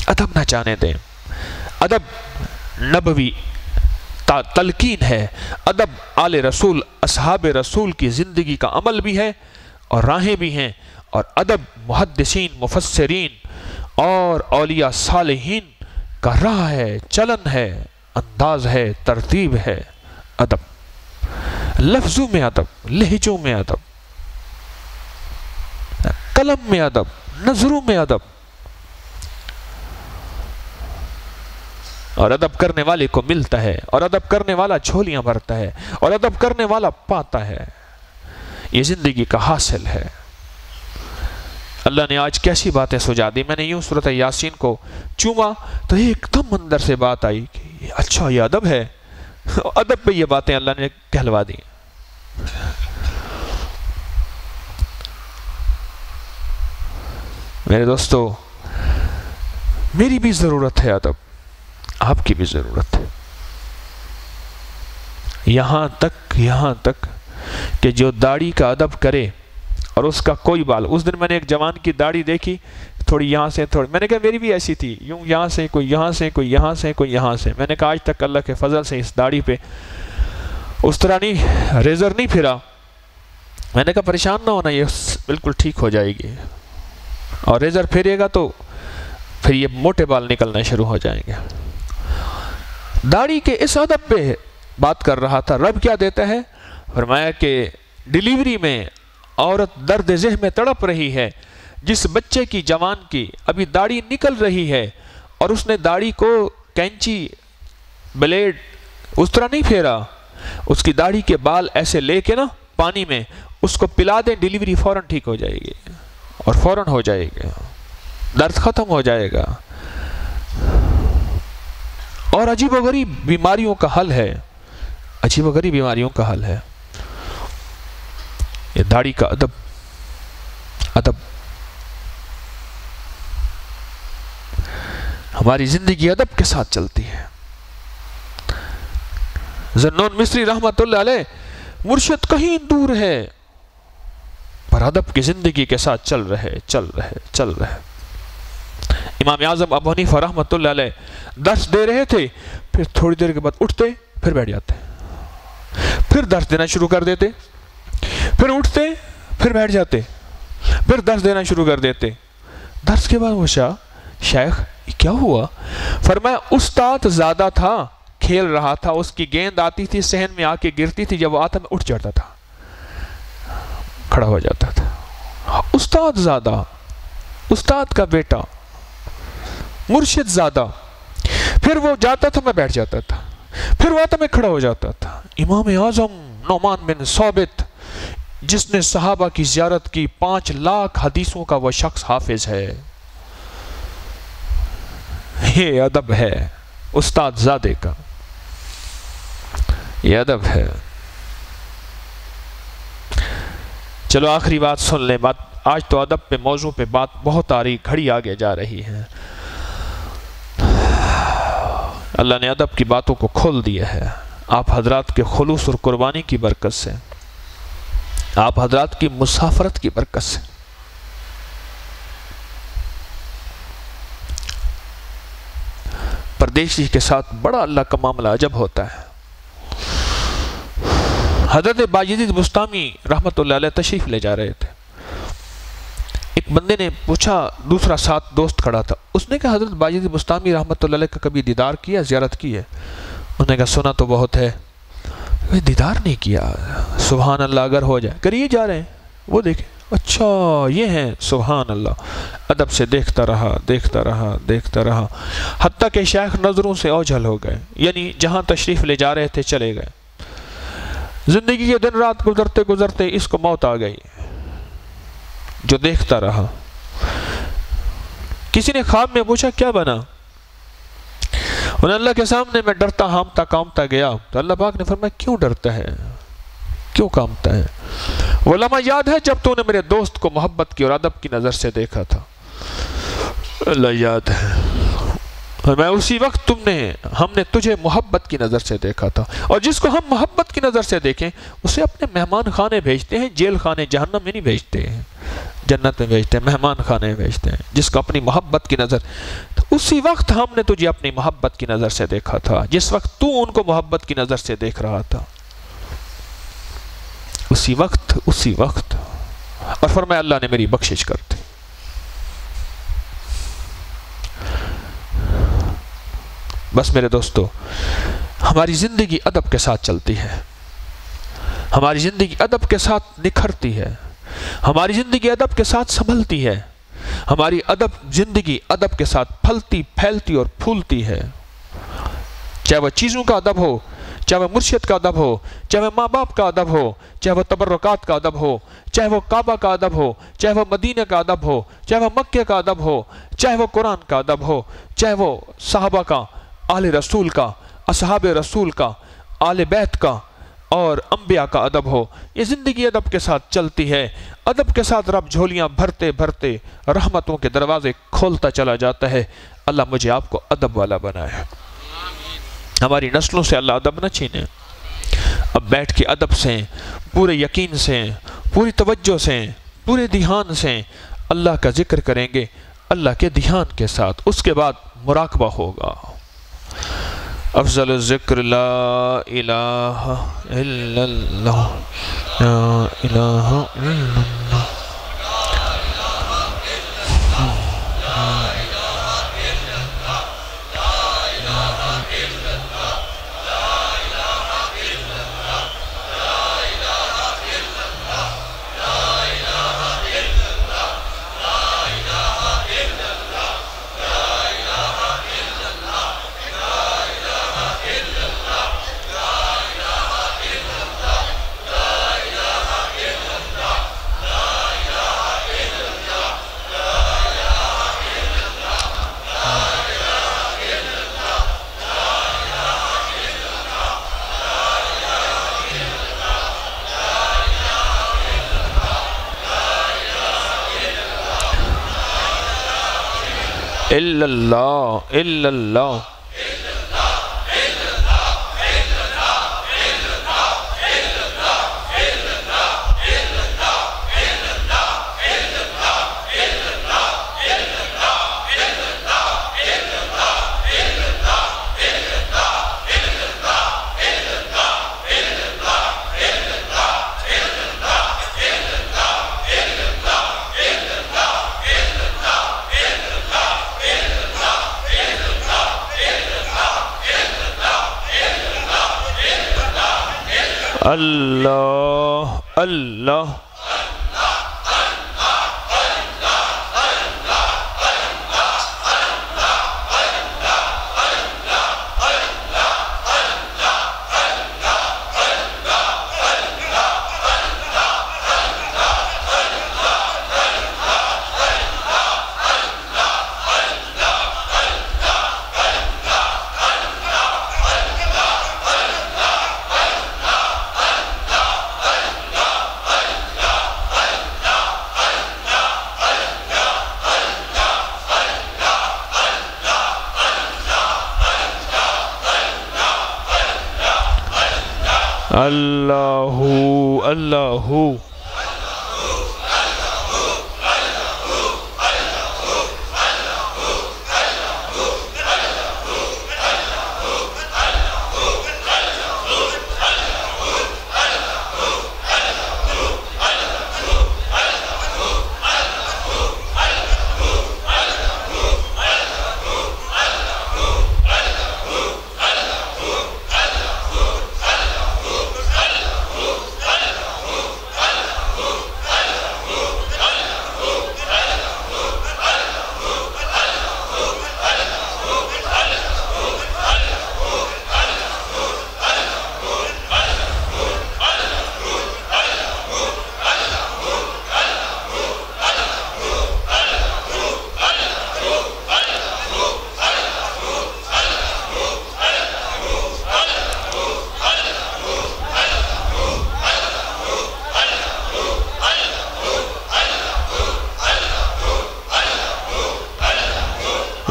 ادب نہ جانے دیں۔ ادب نبوی تلقین ہے، ادب آل رسول، اصحاب رسول کی زندگی کا عمل بھی ہے اور راہیں بھی ہیں، اور ادب محدثین، مفسرین اور اولیاء صالحین کا راہ ہے، چلن ہے، انداز ہے، ترتیب ہے۔ ادب، لفظوں میں ادب، لہجوں میں ادب، قلم میں ادب، نظروں میں ادب، اور ادب کرنے والے کو ملتا ہے، اور ادب کرنے والا جھولیاں بھرتا ہے، اور ادب کرنے والا پاتا ہے، یہ زندگی کا حاصل ہے۔ اللہ نے آج کیسی باتیں سجا دی، میں نے یوں سورۃ یاسین کو چوما تو ایک دم اندر سے بات آئی کہ اچھا یہ ادب ہے، ادب پہ یہ باتیں اللہ نے کہلوا دی۔ میرے دوستو، میری بھی ضرورت ہے ادب، آپ کی بھی ضرورت ہے، یہاں تک کہ جو داڑھی کا ادب کرے اور اس کا کوئی بال، اس دن میں نے ایک جوان کی داڑھی دیکھی، تھوڑی یہاں سے تھوڑی، میں نے کہا میری بھی ایسی تھی، یوں یہاں سے کوئی یہاں سے کوئی یہاں سے کوئی یہاں سے، میں نے کہا آج تک اللہ کے فضل سے اس داڑھی پہ اس طرح نہیں ریزر نہیں پھرا، میں نے کہا پریشان نہ ہونا، یہ بالکل ٹھیک ہو جائے گی، اور ریزر پھیرے گا تو پھر یہ موٹے بال نکلنا شروع ہو جائیں گے۔ داڑھی کے اس ادب پہ بات کر رہا تھا۔ رب کیا دیتا ہے؟ فرمایا کہ ڈیلیوری میں عورت درد ذہ میں تڑپ رہی ہے، جس بچے کی جوان کی ابھی داڑھی نکل رہی ہے اور اس نے داڑھی کو کینچی بلیڈ اس طرح نہیں پھیرا، اس کی داڑھی کے بال ایسے لے کے نا پانی میں اس کو پلا دیں، ڈیلیوری فوراً ٹھیک ہو جائے گی اور فوراً ہو جائے گا، درد ختم ہو جائے گا۔ اور عجیب و غریب بیماریوں کا حل ہے، عجیب و غریب بیماریوں کا حل ہے یہ داڑھی کا ادب۔ ہماری زندگی ادب کے ساتھ چلتی ہے۔ ذنون مصری رحمت اللہ علیہ، مرشد کہیں دور ہے پر ادب کی زندگی کے ساتھ چل رہے۔ امام اعظم ابو حنیفہ رحمت اللہ علیہ درس دے رہے تھے، پھر تھوڑی دیر کے بعد اٹھتے، پھر بیٹھ جاتے، پھر درس دینا شروع کر دیتے، پھر اٹھتے، پھر بیٹھ جاتے، پھر درس دینا شروع کر دیتے۔ درس کے بعد پوچھا شیخ کیا ہوا؟ فرمایا استاد زیادہ تھا، کھیل رہا تھا، اس کی گیند آتی تھی صحن میں آ کے گرتی تھی، جب وہ آتا میں اٹھ جاتا تھا، کھڑا ہو جاتا تھا۔ استاد زیادہ، استاد کا بیٹا، مرشد زیادہ، پھر وہ جاتا تھا میں بیٹھ جاتا تھا، پھر وہ آتا میں کھڑا ہو جاتا تھا۔ امام اعظم نعمان بن ثابت، جس نے صحابہ کی زیارت کی، 5 لاکھ حدیثوں کا وہ شخص حافظ ہے۔ یہ ادب ہے استاد زادے کا، یہ ادب ہے۔ چلو آخری بات سن لیں، آج تو ادب پہ موضوع پہ بات بہت آ رہی، گھڑی آگے جا رہی ہے۔ اللہ نے ادب کی باتوں کو کھول دیا ہے، آپ حضرات کے خلوص اور قربانی کی برکت سے، آپ حضرات کی مسافرت کی برکت سے۔ پردیشی کے ساتھ بڑا اللہ کا معاملہ عجب ہوتا ہے۔ حضرت باجید بستامی رحمت اللہ علیہ تشریف لے جا رہے تھے، ایک بندے نے پوچھا، دوسرا ساتھ دوست کھڑا تھا، اس نے کہا حضرت باجید بستامی رحمت اللہ علیہ کا کبھی دیدار کیا، زیارت کی ہے؟ انہوں نے کہا سنا تو بہت ہے، دیدار نہیں کیا۔ سبحان اللہ، اگر ہو جائے، کریے جا رہے ہیں، وہ دیکھیں، اچھا یہ ہیں، سبحان اللہ۔ ادب سے دیکھتا رہا، حتیٰ کہ شیخ نظروں سے اوجھل ہو گئے، یعنی جہاں تشریف لے جا رہے تھے چلے گئے۔ زندگی کے دن رات گزرتے اس کو موت آ گئی، جو دیکھتا رہا۔ کسی نے خواب میں پوچھا کیا بنا؟ انہیں اللہ کے سامنے میں ڈرتا ہامتا کامتا گیا، تو اللہ پاک نے فرمایا کیوں ڈرتا ہے، کیوں کامتا ہے؟ وہ لمحہ یاد ہے جب تو نے میرے دوست کو محبت کی اور ادب کی نظر سے دیکھا تھا؟ اللہ یاد ہے، میں اسی وقت ہم نے تجھے محبت کی نظر سے دیکھا تھا، اور جس کو ہم محبت کی نظر سے دیکھیں اسے اپنے مہمان خانے بھیجتے ہیں، جیل خانے جہنم میں نہیں بھیجتے ہیں، جنت میں بھیجتے ہیں، مہمان خانے میں بھیجتے ہیں، جس کو اپنی محبت کی نظر۔ تو اسی وقت ہم نے تجھے اپنی محبت کی نظر سے دیکھا تھا، جس وقت تو ان کو محبت کی نظر سے دیکھ رہا تھا، اسی وقت۔ اور فرمایا اللہ نے میری بخشش کر دی۔ بس میرے دوستو، ہماری زندگی ادب کے ساتھ چلتی ہے، ہماری زندگی ادب کے ساتھ نکھرتی ہے، ہماری زندگی ادب کے ساتھ سنبھلتی ہے، ہماری زندگی ادب کے ساتھ پھلتی پھیلتی اور پھولتی ہے۔ چاہے وہ چیزوں کا ادب ہو، چاہے وہ مرشد کا ادب ہو، چاہے وہ ماں باپ کا ادب ہو، چاہے وہ تبرکات کا ادب ہو، چاہے وہ کعبہ کا ادب ہو، چاہے وہ مدینہ کا ادب ہو، چاہے وہ مکہ کا ادب ہو، چاہے وہ قرآن کا ادب ہو، چاہے وہ صحابہ کا، آل رسول کا، اصحاب رسول کا، آل بیت کا اور انبیاء کا ادب ہو۔ یہ زندگی ادب کے ساتھ چلتی ہے، ادب کے ساتھ رب جھولیاں بھرتے بھرتے رحمتوں کے دروازے کھولتا چلا جاتا ہے۔ اللہ مجھے آپ کو ادب والا بنائے، ہماری نسلوں سے اللہ ادب نہ چھینے۔ اب بیٹھ کے ادب سے، پورے یقین سے، پوری توجہ سے، پورے دھیان سے اللہ کا ذکر کریں گے، اللہ کے دھیان کے ساتھ، اس کے بعد مراقبہ ہوگا۔ افضل الذکر لا الہ الا اللہ، لا الہ الا اللہ۔ الا اللہ الا اللہ، اللہ اللہ اللہ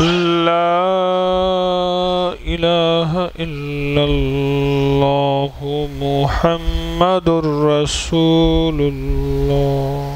اللہ لا الہ الا اللہ محمد رسول اللہ۔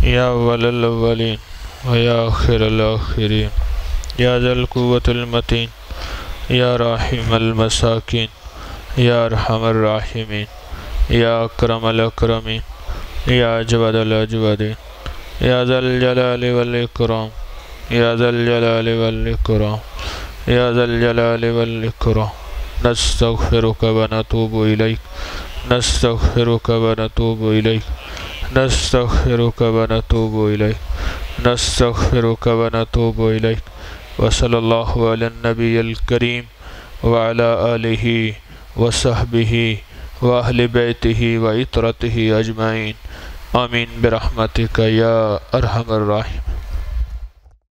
یا اول الاولین و یا آخر الاخرین، یا ذا القوة المتین، یا راحم المساکین، یا ارحم الراحمین، یا اکرم الاکرمین، یا اجود الاجودین، یا ذا الجلال والاکرام، یا ذا الجلال والإکرام یا ذا الجلال والإکرام نستغفرک ونتوب الیک نستغفرک ونتوب الیک نستغفرک ونتوب الیک نستغفرک ونتوب الیک وصلی اللہ علی النبی الکریم وعلی آلہ وصحبہ واہل بیتہ وعطرتہ اجمعین آمین برحمتک یا ارحم الراحمین.